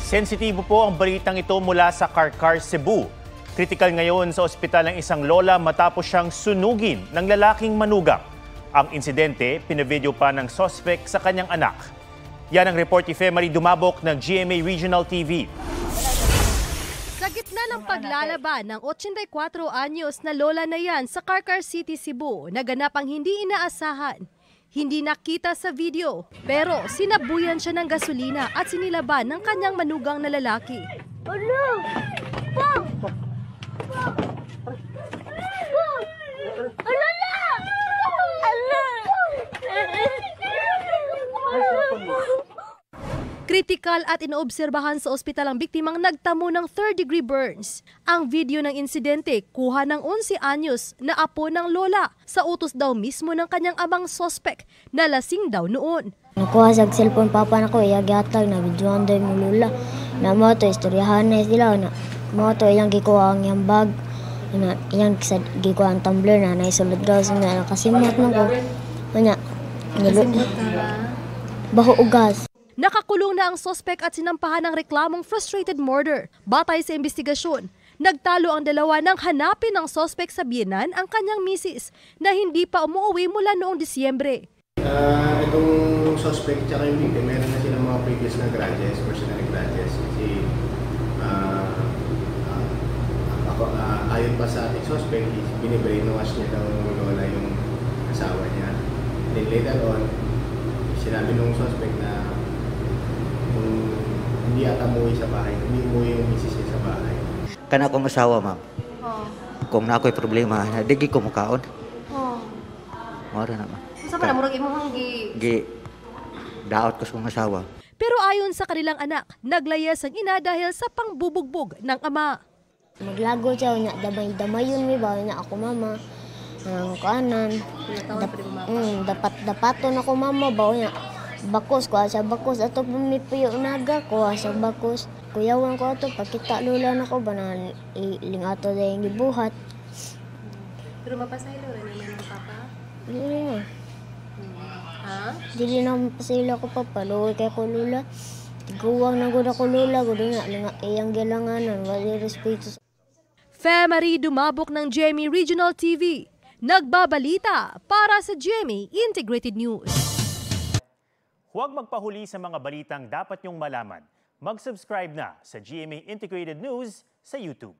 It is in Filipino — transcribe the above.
Sensitibo po ang balitang ito mula sa Karkar, Cebu. Kritikal ngayon sa ospital ng isang lola matapos siyang sunugin ng lalaking manugang. Ang insidente, pinavideo pa ng suspect sa kanyang anak. Yan ang report ni Fe Marie Dumabok ng GMA Regional TV. Sa gitna ng paglalaban ng 84 anyos na lola na yan sa Karkar City, Cebu, naganap ang hindi inaasahan. Hindi nakita sa video, pero sinabuyan siya ng gasolina at sinilaban ng kanyang manugang na lalaki. Ano? Pong! Ano na? Kritikal at inoobserbahan sa ospital ang biktimang nagtamo ng third-degree burns. Ang video ng insidente kuha ng 11 anyos na apo ng lola sa utos daw mismo ng kanyang amang suspect na lasing daw noon. Nakuha sa cellphone papa na ko, iyagatag na videoan daw yung lula. Na mo to, istoryahan na sila. Na mo to, iyang gikuha ang iyang bag. Iyang gikuha ang tumbler na naisulod daw sa nga nakasimot mo ko. Kanya, baho ugas. Nakakulong na ang suspect at sinampahan ng reklamong frustrated murder. Batay sa investigasyon, nagtalo ang dalawa nang hanapin ng suspect sa biyenan ang kanyang misis na hindi pa umuwi mula noong Disyembre. Itong suspect at yung victim, meron na silang mga previous na grudges, personal grudges. Kasi ayon pa sa ating suspect, binibrainwash niya daw lola yung asawa niya. Then later on, sinabi nung suspect na hindi ata umuwi sa bahay, hindi umuwi yung misis niya sa bahay. Kana akong asawa, ma'am. Kung na ako'y problema, digi ko mukaon. Mara na, ma'am. Sa pa namurag imong daot ko sa kong asawa. Pero ayon sa kanilang anak, naglayas ang ina dahil sa pangbubugbog ng ama. Maglago siya, damay yun may bawa niya ako mama. Ang kanan, dapaton ako mama, bawa niya. Bakos, kuha sa bakos. Ato pumipuyo naga, kuha sa bakos. Kuyawan ko ato, pakita lula na ko, banan iling ato na yung gibuhat. Pero mapasaylo rin naman ng papa? Dili na. Ha? Dili na mapasaylo ko papaluwi kay ko lula. Tiguwang na gud ako lula, gud nga, iyang gilanganan, wali respeto. Fe Marie Dumabok ng GMA Regional TV. Nagbabalita para sa GMA Integrated News. Huwag magpahuli sa mga balitang dapat niyong malaman. Mag-subscribe na sa GMA Integrated News sa YouTube.